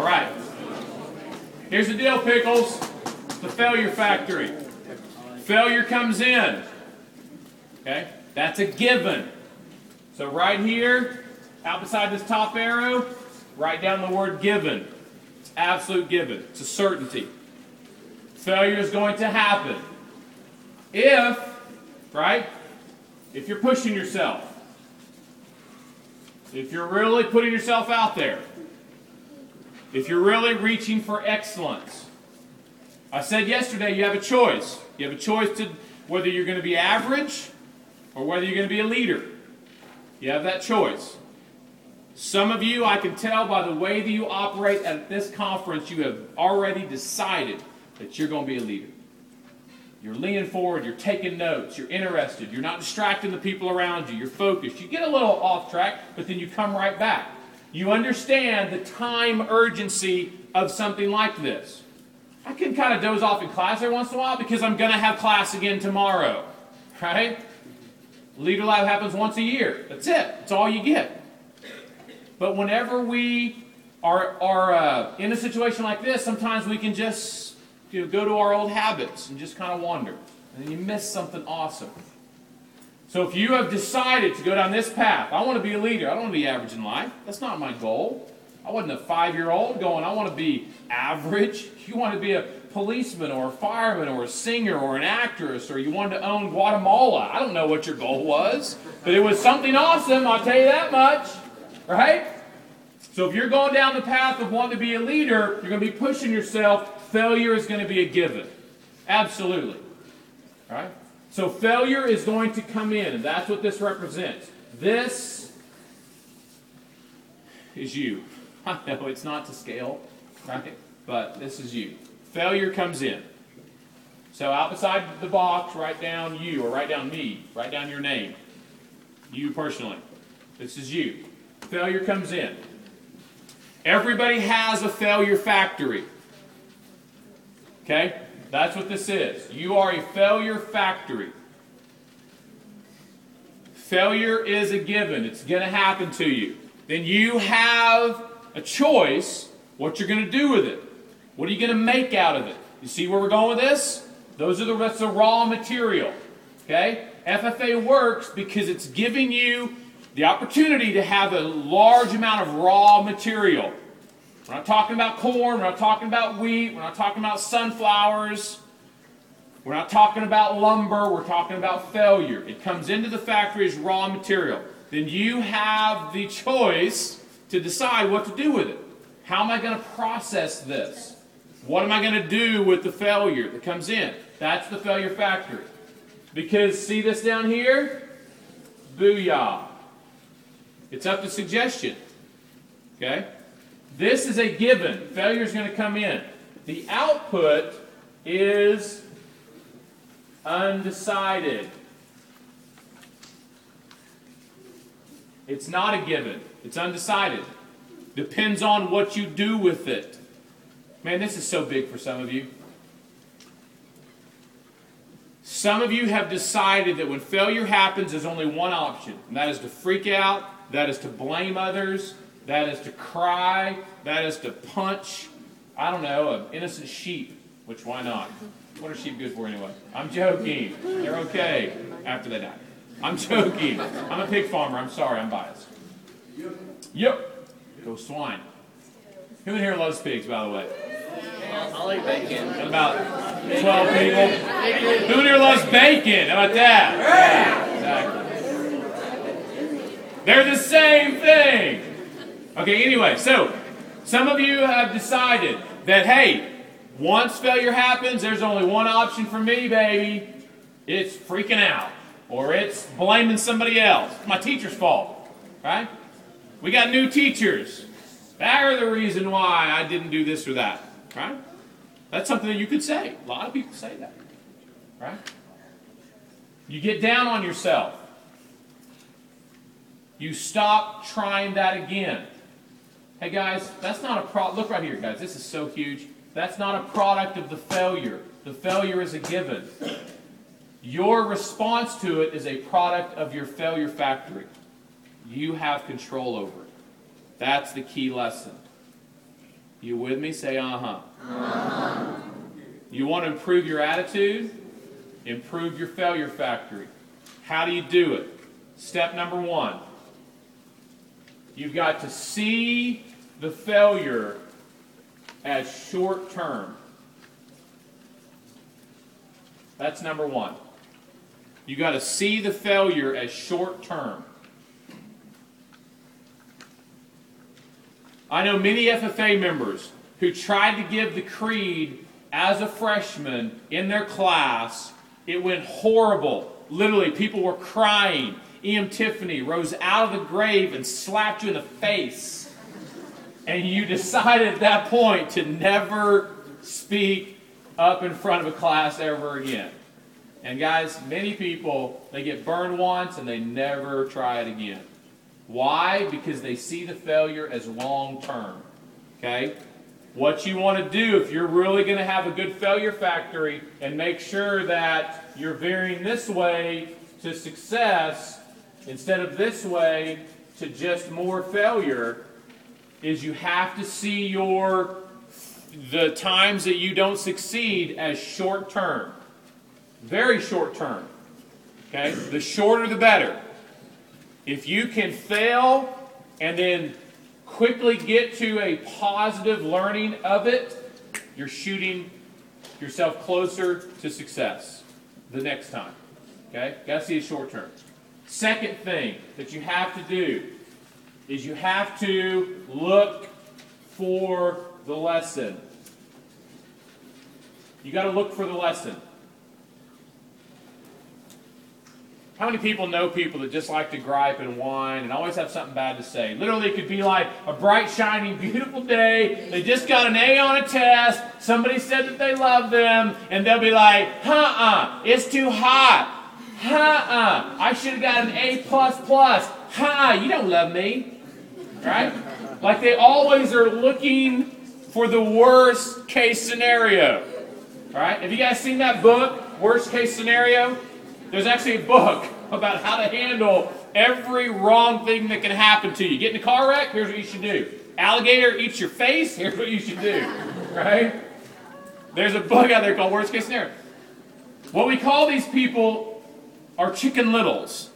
right. Here's the deal, Pickles. The failure factory. Failure comes in. Okay? That's a given. So right here, out beside this top arrow, write down the word given. It's absolute given. It's a certainty. Failure is going to happen. If you're pushing yourself. If you're really putting yourself out there. If you're really reaching for excellence. I said yesterday you have a choice. You have a choice to whether you're going to be average or whether you're going to be a leader. You have that choice. Some of you, I can tell by the way that you operate at this conference, you have already decided that you're going to be a leader. You're leaning forward, you're taking notes, you're interested, you're not distracting the people around you, you're focused. You get a little off track, but then you come right back. You understand the time urgency of something like this. I can kind of doze off in class every once in a while because I'm going to have class again tomorrow. Right? Leader Lab happens once a year. That's it. That's all you get. But whenever we are in a situation like this, sometimes we can just go to our old habits and just kind of wander. And then you miss something awesome. So if you have decided to go down this path, I want to be a leader. I don't want to be average in life. That's not my goal. I wasn't a 5-year-old going, I want to be average. You want to be a policeman or a fireman or a singer or an actress, or you wanted to own Guatemala. I don't know what your goal was, but it was something awesome, I'll tell you that much. Right? So if you're going down the path of wanting to be a leader, you're going to be pushing yourself. Failure is going to be a given. Absolutely. All right? So failure is going to come in, and that's what this represents. This is you. I know it's not to scale, right? But this is you. Failure comes in. So out beside the box, write down you, or write down me. Write down your name. You personally. This is you. Failure comes in. Everybody has a failure factory. Okay? That's what this is. You are a failure factory. Failure is a given. It's going to happen to you. Then you have a choice what you're going to do with it. What are you going to make out of it? You see where we're going with this? That's the raw material. Okay? FFA works because it's giving you the opportunity to have a large amount of raw material. We're not talking about corn, we're not talking about wheat, we're not talking about sunflowers, we're not talking about lumber, we're talking about failure. It comes into the factory as raw material. Then you have the choice to decide what to do with it. How am I going to process this? What am I going to do with the failure that comes in? That's the failure factory. Because, see this down here? Booyah. It's up to suggestion. Okay? This is a given. Failure is going to come in. The output is undecided. It's not a given. It's undecided. Depends on what you do with it. Man, this is so big for some of you. Some of you have decided that when failure happens, there's only one option, and that is to freak out, that is to blame others, that is to cry, that is to punch, I don't know, an innocent sheep, which why not? What are sheep good for anyway? I'm joking. They're okay after they die. I'm joking. I'm a pig farmer. I'm sorry. I'm biased. Yep. Go swine. Who in here loves pigs, by the way? I like bacon. About 12 people. Who in here loves bacon? How about that? Yeah, exactly. They're the same thing. Okay, anyway, so some of you have decided that, hey, once failure happens, there's only one option for me, baby. It's freaking out. Or it's blaming somebody else. It's my teacher's fault. Right? We got new teachers. They're the reason why I didn't do this or that. Right? That's something that you could say. A lot of people say that. Right? You get down on yourself. You stop trying that again. Hey guys, that's not a product. Look right here, guys. This is so huge. That's not a product of the failure. The failure is a given. Your response to it is a product of your failure factory. You have control over it. That's the key lesson. You with me? Say uh-huh. You want to improve your attitude? Improve your failure factory. How do you do it? Step number 1. You've got to see the failure as short term. That's number 1. You got to see the failure as short term. I know many FFA members who tried to give the creed as a freshman in their class. It went horrible. Literally, people were crying. E.M. Tiffany rose out of the grave and slapped you in the face. And you decided at that point to never speak up in front of a class ever again. And guys, many people, they get burned once and they never try it again. Why? Because they see the failure as long term. Okay? What you want to do if you're really going to have a good failure factory and make sure that you're veering this way to success instead of this way to just more failure, is you have to see the times that you don't succeed as short term. Very short term. Okay? The shorter the better. If you can fail and then quickly get to a positive learning of it, you're shooting yourself closer to success the next time. Okay? Got to see it short term. Second thing that you have to do is you have to look for the lesson. You got to look for the lesson. How many people know people that just like to gripe and whine and always have something bad to say? Literally, it could be like a bright, shining, beautiful day. They just got an A on a test. Somebody said that they love them. And they'll be like, it's too hot. I should have got an A++. You don't love me. Right? Like they always are looking for the worst case scenario. Right? Have you guys seen that book, Worst Case Scenario? There's actually a book about how to handle every wrong thing that can happen to you. Get in a car wreck? Here's what you should do. Alligator eats your face? Here's what you should do. Right? There's a book out there called Worst Case Scenario. What we call these people are Chicken Littles.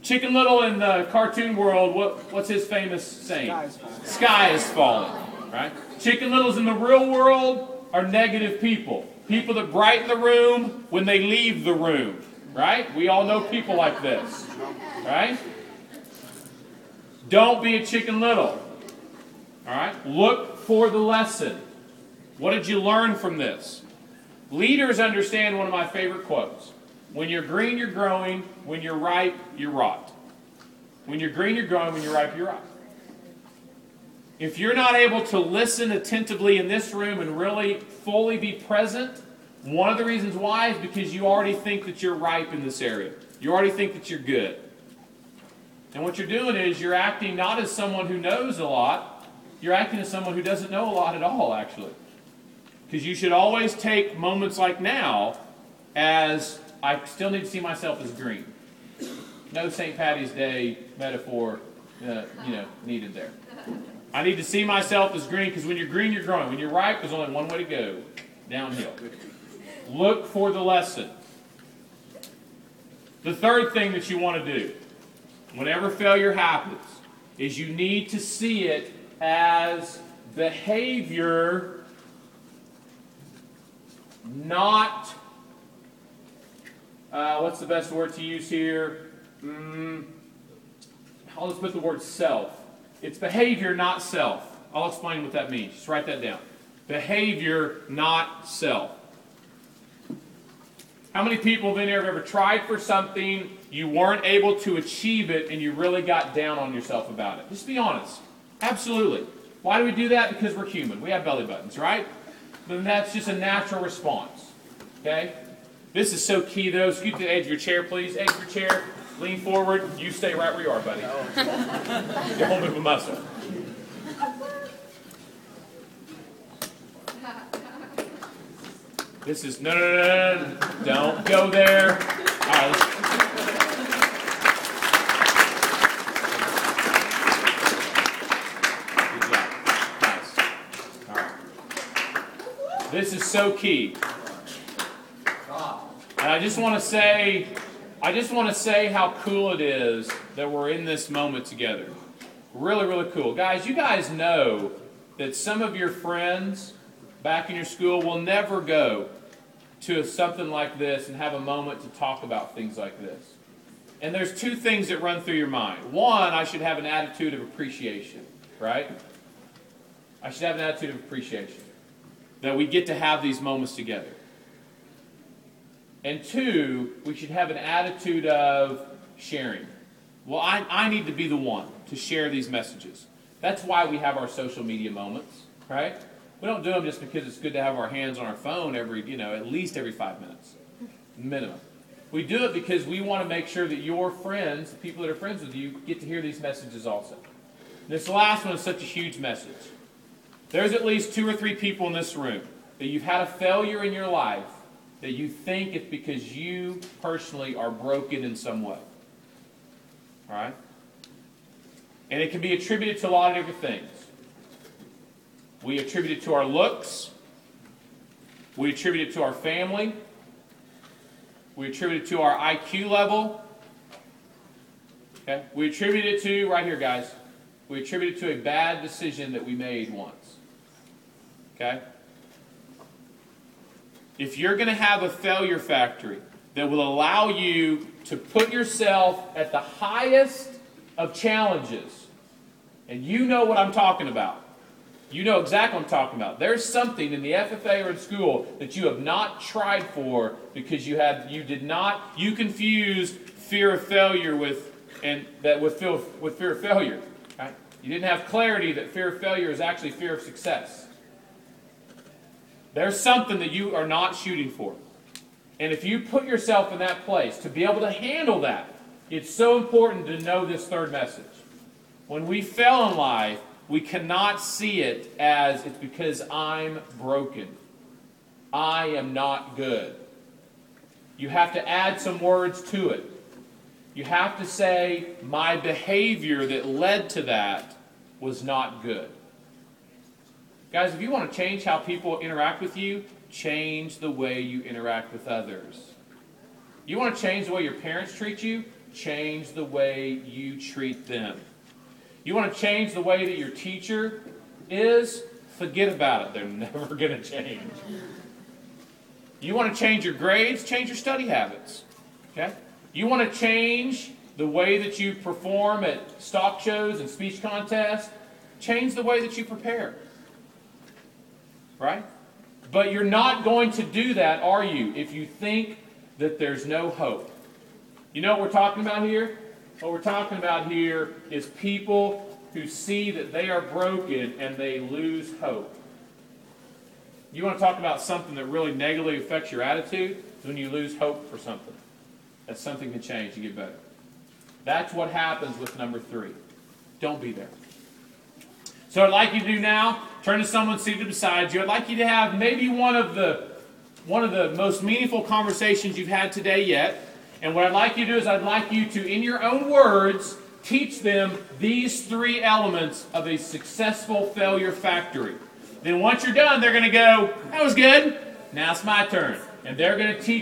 Chicken Little in the cartoon world, what's his famous saying? Sky is falling. Right? Chicken Littles in the real world are negative people. People that brighten the room when they leave the room. Right? We all know people like this. Right? Don't be a Chicken Little. Alright? Look for the lesson. What did you learn from this? Leaders understand one of my favorite quotes. When you're green, you're growing. When you're ripe, you're rot. When you're green, you're growing. When you're ripe, you're rot. If you're not able to listen attentively in this room and really fully be present, one of the reasons why is because you already think that you're ripe in this area. You already think that you're good. And what you're doing is you're acting not as someone who knows a lot, you're acting as someone who doesn't know a lot at all, actually. Because you should always take moments like now as, I still need to see myself as green. No St. Patty's Day metaphor, needed there. I need to see myself as green, because when you're green, you're growing. When you're ripe, there's only one way to go, downhill. Look for the lesson. The third thing that you want to do, whenever failure happens, is you need to see it as behavior, not, what's the best word to use here? I'll just put the word self. It's behavior, not self. I'll explain what that means. Just write that down. Behavior, not self. How many people in here have ever tried for something, you weren't able to achieve it, and you really got down on yourself about it? Just be honest. Absolutely. Why do we do that? Because we're human. We have belly buttons, right? Then that's just a natural response. Okay? This is so key, though. Scoot to the edge of your chair, please. Edge of your chair. Lean forward. You stay right where you are, buddy. Don't move a muscle. This is, no. Don't go there. All right, Good job. Nice. This is so key. And I just want to say how cool it is that we're in this moment together. Really, really cool. Guys, you guys know that some of your friends back in your school will never go to something like this and have a moment to talk about things like this. And there's two things that run through your mind. One, I should have an attitude of appreciation, right? I should have an attitude of appreciation that we get to have these moments together. And two, we should have an attitude of sharing. Well, I need to be the one to share these messages. That's why we have our social media moments, right? We don't do them just because it's good to have our hands on our phone at least every 5 minutes, minimum. We do it because we want to make sure that your friends, the people that are friends with you, get to hear these messages also. This last one is such a huge message. There's at least 2 or 3 people in this room that you've had a failure in your life that you think it's because you personally are broken in some way. All right? And it can be attributed to a lot of different things. We attribute it to our looks. We attribute it to our family. We attribute it to our IQ level. Okay? We attribute it to, right here guys, we attribute it to a bad decision that we made once. Okay? If you're going to have a failure factory that will allow you to put yourself at the highest of challenges, and you know what I'm talking about. You know exactly what I'm talking about. There's something in the FFA or in school that you have not tried for because you confused fear of failure with fear of failure. Right? You didn't have clarity that fear of failure is actually fear of success. There's something that you are not shooting for. And if you put yourself in that place to be able to handle that, it's so important to know this third message. When we fail in life, we cannot see it as it's because I'm broken. I am not good. You have to add some words to it. You have to say, my behavior that led to that was not good. Guys, if you want to change how people interact with you, change the way you interact with others. You want to change the way your parents treat you? Change the way you treat them. You want to change the way that your teacher is? Forget about it. They're never going to change. You want to change your grades? Change your study habits. Okay? You want to change the way that you perform at stock shows and speech contests? Change the way that you prepare. Right? But you're not going to do that, are you, if you think that there's no hope? You know what we're talking about here? What we're talking about here is people who see that they are broken and they lose hope. You want to talk about something that really negatively affects your attitude? When you lose hope for something. That something can change and get better. That's what happens with number 3. Don't be there. So I'd like you to do now, turn to someone seated beside you. I'd like you to have maybe one of the most meaningful conversations you've had today yet. And what I'd like you to do is I'd like you to, in your own words, teach them these 3 elements of a successful failure factory. Then once you're done, they're going to go, that was good. Now it's my turn. And they're going to teach